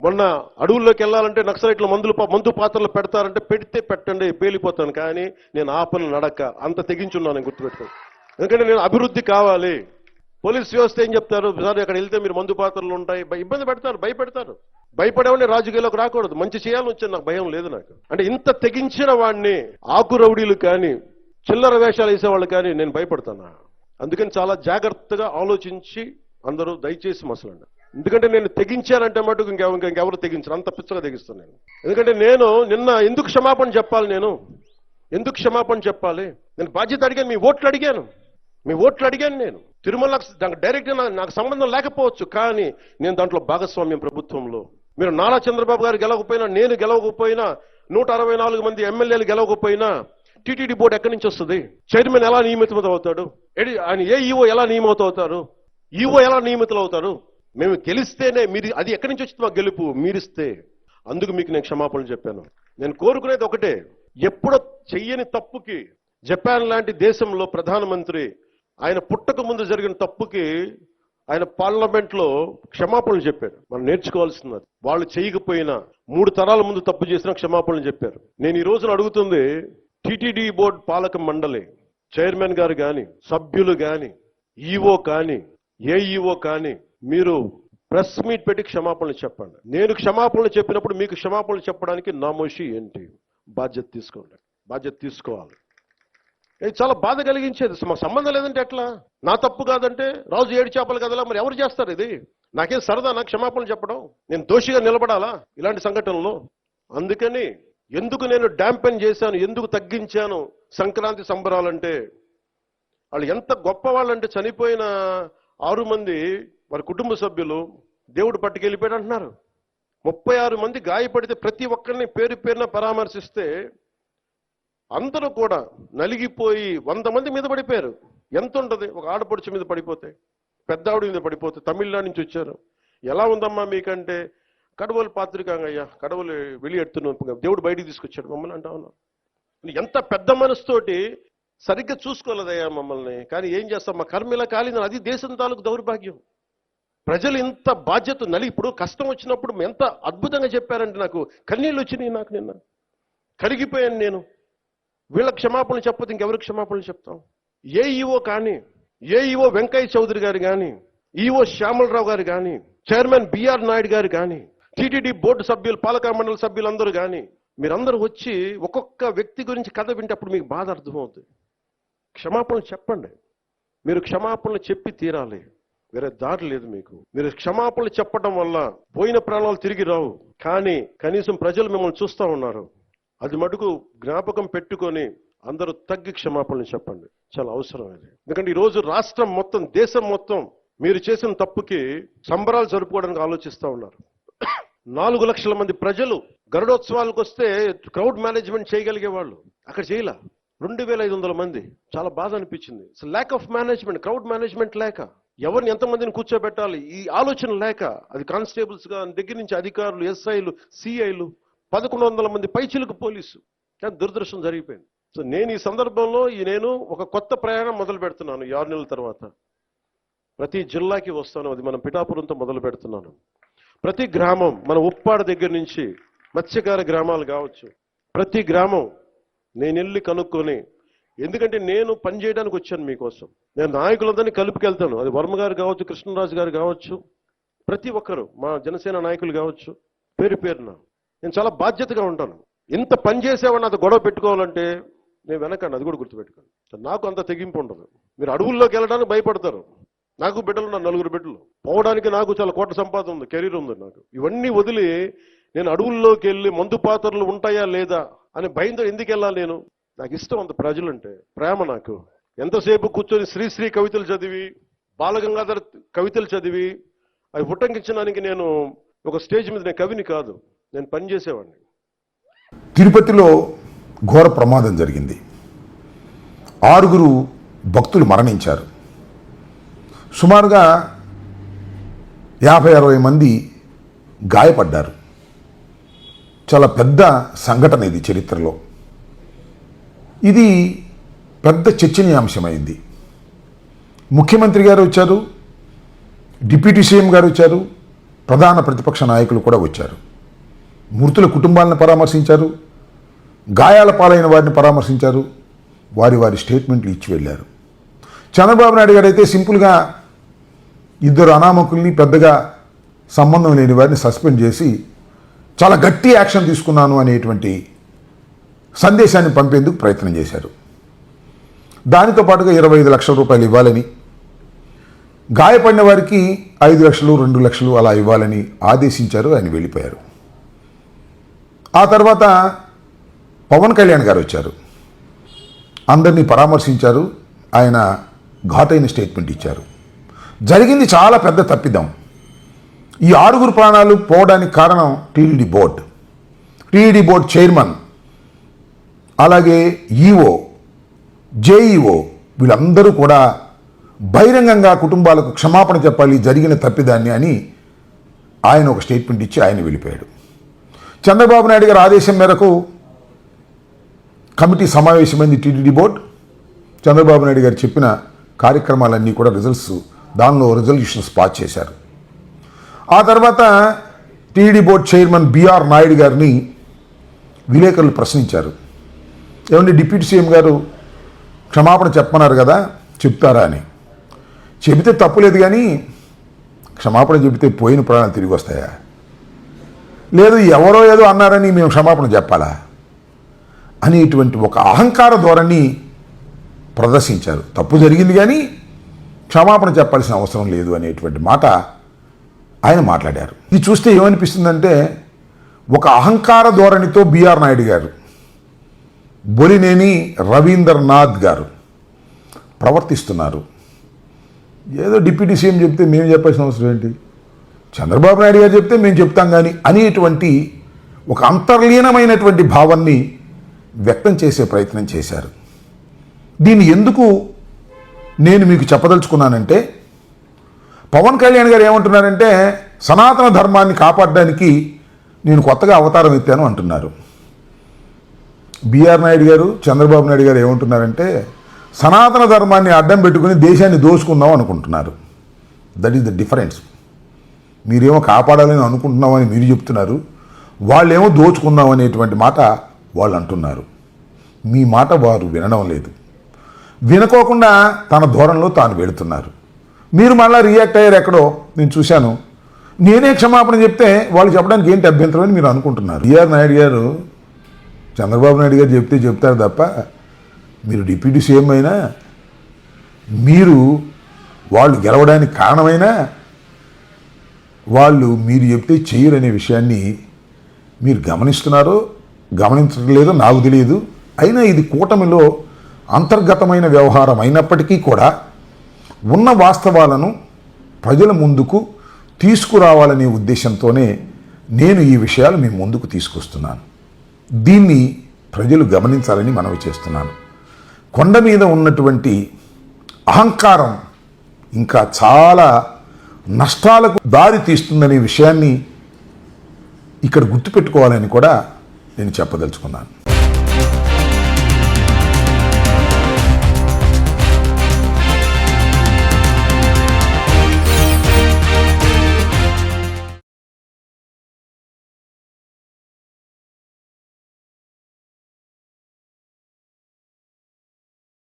మొన్న అడవుల్లోకి వెళ్ళాలంటే నక్సలైట్లు మందు పాత్రలు పెడతారంటే పెడితే పెట్టండి, పేలిపోతాను, కానీ నేను ఆపను నడక. అంత తెగించున్నాను, గుర్తుపెట్టుకోండి. ఎందుకంటే నేను అభివృద్ధి కావాలి. పోలీస్ వ్యవస్థ ఏం చెప్తారు, సార్ అక్కడ వెళ్తే మీరు మందు పాత్రలు ఉంటాయి, ఇబ్బంది పెడతారు, భయపెడతారు. భయపడేవాడిని రాజకీయాల్లోకి రాకూడదు. మంచి చేయాలని వచ్చాను, నాకు భయం లేదు. నాకు అంటే ఇంత తెగించిన వాడిని ఆకు రౌడీలు కానీ చిల్లర వేషాలు వేసేవాళ్ళు కానీ నేను భయపడతాను. అందుకని చాలా జాగ్రత్తగా ఆలోచించి అందరూ దయచేసి మసలండి. ఎందుకంటే నేను తెగించానంటే మటుకు ఇంకెవరు తెగించరు, అంత పిచ్చగా తెగిస్తాను నేను. ఎందుకంటే నేను నిన్న ఎందుకు క్షమాపణ చెప్పాలి, ఎందుకు క్షమాపణ చెప్పాలి? నేను బాధ్యత అడిగాను, మీ ఓట్లు అడిగాను నేను. తిరుమల డైరెక్ట్ నాకు సంబంధం లేకపోవచ్చు, కానీ నేను దాంట్లో భాగస్వామ్యం ప్రభుత్వంలో. మీరు నారా చంద్రబాబు గారు గెలవకపోయినా, నేను గెలవకపోయినా, 164 మంది ఎమ్మెల్యేలు గెలవకపోయినా టీటీడీ బోర్డు ఎక్కడి నుంచి వస్తుంది? చైర్మన్ ఎలా నియమితం అవుతాడు? ఆయన ఈఓ ఎలా నియమితం అవుతారు? ఈఓ ఎలా నియమితులు అవుతారు? మేము గెలిస్తేనే మీరు, అది ఎక్కడి నుంచి వచ్చింది మా గెలుపు? మీరిస్తే. అందుకు మీకు నేను క్షమాపణలు చెప్పాను. నేను కోరుకునేది ఒకటే, ఎప్పుడో చెయ్యని తప్పుకి, జపాన్ లాంటి దేశంలో ప్రధానమంత్రి ఆయన పుట్టక ముందు జరిగిన తప్పుకి ఆయన పార్లమెంట్ లో క్షమాపణలు చెప్పారు. మనం నేర్చుకోవాల్సింది. వాళ్ళు చేయకపోయినా 3 తరాల ముందు తప్పు చేసినా క్షమాపణలు చెప్పారు. నేను ఈ రోజున అడుగుతుంది, టీటీడీ బోర్డు పాలక మండలి చైర్మన్ గారు కానీ, సభ్యులు కానీ, ఈఓ కానీ, ఏఈఓ కానీ, మీరు ప్రెస్ మీట్ పెట్టి క్షమాపణలు చెప్పండి. నేను క్షమాపణలు చెప్పినప్పుడు మీకు క్షమాపణలు చెప్పడానికి నామోషి ఏంటి? బాధ్యత తీసుకోండి, బాధ్యత తీసుకోవాలి. ఇది చాలా బాధ కలిగించేది. మాకు సంబంధం లేదంటే ఎట్లా? నా తప్పు కాదంటే రాజు 7 చేపలు కదలా, మరి ఎవరు చేస్తారు ఇది? నాకేం సరదా నాకు క్షమాపణలు చెప్పడం? నేను దోషిగా నిలబడాలా ఇలాంటి సంఘటనలో? అందుకని ఎందుకు నేను డాంపెన్ చేశాను, ఎందుకు తగ్గించాను సంక్రాంతి సంబరాలంటే, వాళ్ళు ఎంత గొప్ప వాళ్ళంటే చనిపోయిన 6 మంది వారి కుటుంబ సభ్యులు దేవుడు పట్టుకెళ్ళిపోయాడు అంటున్నారు. 36 మంది గాయపడితే ప్రతి ఒక్కరిని పేరు పేరున పరామర్శిస్తే అందరూ కూడా నలిగిపోయి 100 మంది మీద పడిపోయారు. ఎంత ఉంటుంది ఒక ఆడపడుచు మీద పడిపోతే, పెద్ద ఆవిడ మీద పడిపోతే? తమిళనాడు నుంచి వచ్చారు. ఎలా ఉందమ్మా మీకంటే, కడవలు పాత్రికాంగయ్యా, కడవలు వెళ్ళి దేవుడు బయటికి తీసుకొచ్చాడు మమ్మల్ని అంటా ఉన్నాం. ఎంత పెద్ద మనసుతోటి సరిగ్గా చూసుకోలేదయ్యా మమ్మల్ని, కానీ ఏం చేస్తాం, మా కర్మ ఇలా కాలిందని. అది దేశం తాలూకు దౌర్భాగ్యం. ప్రజలు ఇంత బాధ్యత ఇప్పుడు కష్టం వచ్చినప్పుడు ఎంత అద్భుతంగా చెప్పారంటే నాకు కన్నీళ్ళు వచ్చినాయి. నాకు నిన్న కరిగిపోయాను నేను. వీళ్ళకి క్షమాపణలు చెప్పదు ఇంకెవరికి క్షమాపణలు చెప్తాం? ఏఈఓ కానీ, ఏఈఓ వెంకయ్య చౌదరి గారు కానీ, ఈఓ శ్యామలరావు గారు కానీ, చైర్మన్ బిఆర్ నాయుడు గారు కానీ, టీటీడీ బోర్డు సభ్యులు, పాలక మండలి సభ్యులందరూ కానీ, మీరందరూ వచ్చి ఒక్కొక్క వ్యక్తి గురించి కథ వింటే అప్పుడు మీకు బాధ అర్థమవుతుంది. క్షమాపణలు చెప్పండి. మీరు క్షమాపణలు చెప్పి తీరాలి, వేరే దారి లేదు మీకు. మీరు క్షమాపణలు చెప్పడం వల్ల పోయిన ప్రాణాలు తిరిగి రావు, కానీ కనీసం ప్రజలు మిమ్మల్ని చూస్తూ ఉన్నారు. అది మటుకు జ్ఞాపకం పెట్టుకొని అందరూ తగ్గి క్షమాపణలు చెప్పండి, చాలా అవసరం అది. ఎందుకంటే ఈరోజు రాష్ట్రం మొత్తం, దేశం మొత్తం మీరు చేసిన తప్పుకి సంబరాలు జరుపుకోవడానికి ఆలోచిస్తూ ఉన్నారు. 4 లక్షల మంది ప్రజలు గరుడోత్సవాలకు వస్తే క్రౌడ్ మేనేజ్మెంట్ చేయగలిగే వాళ్ళు అక్కడ చేయలే. 2500 మంది. చాలా బాధ అనిపించింది. Lack of management, crowd management లేక, ఎవరిని ఎంతమందిని కూర్చోబెట్టాలి ఈ ఆలోచన లేక, అది కానిస్టేబుల్స్ గా దగ్గర నుంచి అధికారులు, ఎస్ఐలు, సిఐలు, 1100 మంది పైచిలకు పోలీసు. కానీ దురదృష్టం జరిగిపోయింది. సో నేను ఈ సందర్భంలో నేను ఒక కొత్త ప్రయాణం మొదలు పెడుతున్నాను. 6 నెలల తర్వాత ప్రతి జిల్లాకి వస్తాను. అది మనం పిఠాపురంతో మొదలు పెడుతున్నాను. ప్రతి గ్రామం, మన ఉప్పాడ దగ్గర నుంచి మత్స్యకార గ్రామాలు కావచ్చు, ప్రతి గ్రామం నేను వెళ్ళి కనుక్కొని, ఎందుకంటే నేను పనిచేయడానికి వచ్చాను మీకోసం. నేను నాయకులందరినీ కలుపుకెళ్తాను. అది వర్మ గారు కావచ్చు, కృష్ణరాజు గారు కావచ్చు, ప్రతి ఒక్కరు మా జనసేన నాయకులు కావచ్చు, పేరు పేరున నేను చాలా బాధ్యతగా ఉంటాను. ఇంత పని చేసేవాడిని అది గొడవ పెట్టుకోవాలంటే నేను వెనకండి, అది కూడా గుర్తుపెట్టుకోండి. నాకు అంత తెగింపు ఉండదు. మీరు అడవుల్లోకి వెళ్ళడానికి భయపడతారు. నాకు బిడ్డలు ఉన్నారు, 4 బిడ్డలు. పోవడానికి నాకు చాలా కోట్ల సంపాదన ఉంది, కెరీర్ ఉంది నాకు. ఇవన్నీ వదిలి నేను అడవుల్లోకి వెళ్ళి మందు పాత్రలు ఉంటాయా లేదా అని భయంతో ఎందుకు వెళ్ళాలి? నాకు ఇష్టం అంత ప్రజలంటే, ప్రేమ నాకు. ఎంతసేపు కూర్చొని శ్రీశ్రీ కవితలు చదివి, బాలగంగాధర్ కవితలు చదివి అవి ఉటంకించడానికి నేను ఒక స్టేజ్ మీద నేను కవిని కాదు, నేను పనిచేసేవాడిని. తిరుపతిలో ఘోర ప్రమాదం జరిగింది. 6 భక్తులు మరణించారు. సుమారుగా 50-60 మంది గాయపడ్డారు. చాలా పెద్ద సంఘటన ఇది చరిత్రలో. ఇది పెద్ద చర్చనీయాంశమైంది. ముఖ్యమంత్రి గారు వచ్చారు, డిప్యూటీ సీఎం గారు వచ్చారు, ప్రధాన ప్రతిపక్ష నాయకులు కూడా వచ్చారు. మృతుల కుటుంబాలను పరామర్శించారు, గాయాల పాలైన వారిని పరామర్శించారు, వారి వారి స్టేట్మెంట్లు ఇచ్చి వెళ్ళారు. చంద్రబాబు నాయుడు గారు అయితే సింపుల్గా ఇద్దరు అనామకుల్ని, పెద్దగా సంబంధం లేని వారిని సస్పెండ్ చేసి చాలా గట్టి యాక్షన్ తీసుకున్నాను అనేటువంటి సందేశాన్ని పంపేందుకు ప్రయత్నం చేశారు. దానితో పాటుగా 25 లక్షల రూపాయలు ఇవ్వాలని, గాయపడిన వారికి 5 లక్షలు 2 లక్షలు అలా ఇవ్వాలని ఆదేశించారు. ఆయన వెళ్ళిపోయారు. ఆ తర్వాత పవన్ కళ్యాణ్ గారు వచ్చారు, అందరినీ పరామర్శించారు. ఆయన ఘాటైన స్టేట్మెంట్ ఇచ్చారు. జరిగింది చాలా పెద్ద తప్పిదం. ఈ 6 ప్రాణాలు పోవడానికి కారణం టీటీడీ బోర్డు చైర్మన్, అలాగే ఈఓ, జేఈఓ వీళ్ళందరూ కూడా బహిరంగంగా కుటుంబాలకు క్షమాపణ చెప్పాలి జరిగిన తప్పిదాన్ని అని ఆయన ఒక స్టేట్మెంట్ ఇచ్చి ఆయన వెళ్ళిపోయాడు. చంద్రబాబు నాయుడు గారి ఆదేశం మేరకు కమిటీ సమావేశమైంది టీటీడీ బోర్డు. చంద్రబాబు నాయుడు గారు చెప్పిన కార్యక్రమాలన్నీ కూడా దానిలో రిజల్యూషన్స్ పాస్ చేశారు. ఆ తర్వాత TTD board chairman BR Naidu గారిని విలేకరులు ప్రశ్నించారు. ఏమంటే డిప్యూటీ సీఎం గారు క్షమాపణ చెప్పమన్నారు కదా, చెప్తారా అని. చెబితే తప్పులేదు, కానీ క్షమాపణ చెబితే పోయిన ప్రాణాలు తిరిగి వస్తాయా? లేదు ఎవరో ఏదో అన్నారని మేము క్షమాపణ చెప్పాలా అనేటువంటి ఒక అహంకార ధోరణి ప్రదర్శించారు. తప్పు జరిగింది కానీ క్షమాపణ చెప్పాల్సిన అవసరం లేదు అనేటువంటి మాట ఆయన మాట్లాడారు. ఇది చూస్తే ఏమనిపిస్తుందంటే, ఒక అహంకార ధోరణితో బిఆర్ నాయుడు గారు, బొలినేని రవీంద్రనాథ్ గారు ప్రవర్తిస్తున్నారు. ఏదో డిప్యూటీ సీఎం చెప్తే మేము చెప్పాల్సిన అవసరం ఏంటి, చంద్రబాబు నాయుడు గారు చెప్తే మేము చెప్తాం కానీ అనేటువంటి ఒక అంతర్లీనమైనటువంటి భావాన్ని వ్యక్తం చేసే ప్రయత్నం చేశారు. దీన్ని ఎందుకు నేను మీకు చెప్పదలుచుకున్నానంటే, పవన్ కళ్యాణ్ గారు ఏమంటున్నారంటే, సనాతన ధర్మాన్ని కాపాడడానికి నేను కొత్తగా అవతారం ఎత్తాను అంటున్నారు. బిఆర్ నాయుడు గారు, చంద్రబాబు నాయుడు గారు ఏమంటున్నారంటే, సనాతన ధర్మాన్ని అడ్డం పెట్టుకుని దేశాన్ని దోచుకుందాం అనుకుంటున్నారు. That is the difference. మీరేమో కాపాడాలని అనుకుంటున్నామని మీరు చెప్తున్నారు, వాళ్ళేమో దోచుకుందాం అనేటువంటి మాట వాళ్ళు అంటున్నారు. మీ మాట వారు వినడం లేదు. వినుకోకుండా తన ధోరణిలో తాను వెళుతున్నారు. మీరు మళ్ళీ రియాక్ట్ అయ్యారు ఎక్కడో నేను చూశాను. నేనే క్షమాపణ చెప్తే వాళ్ళు చెప్పడానికి ఏంటి అభ్యంతరం అని మీరు అనుకుంటున్నారు. బిఆర్ నాయుడు గారు చంద్రబాబు నాయుడు గారు చెప్తే చెప్తారు తప్ప, మీరు డిప్యూటీ సీఎం అయినా, మీరు వాళ్ళు గెలవడానికి కారణమైనా వాళ్ళు మీరు చెప్తే చేయరనే విషయాన్ని మీరు గమనిస్తున్నారో గమనించట్లేదో నాకు తెలియదు. అయినా ఇది కూటమిలో అంతర్గతమైన వ్యవహారం అయినప్పటికీ కూడా ఉన్న వాస్తవాలను ప్రజల ముందుకు తీసుకురావాలనే ఉద్దేశంతోనే నేను ఈ విషయాలు మీ ముందుకు తీసుకొస్తున్నాను. దీన్ని ప్రజలు గమనించాలని మనవి చేస్తున్నాను. కొండ మీద ఉన్నటువంటి అహంకారం ఇంకా చాలా నష్టాలకు దారి తీస్తుందనే విషయాన్ని ఇక్కడ గుర్తుపెట్టుకోవాలని కూడా నేను చెప్పదలుచుకున్నాను.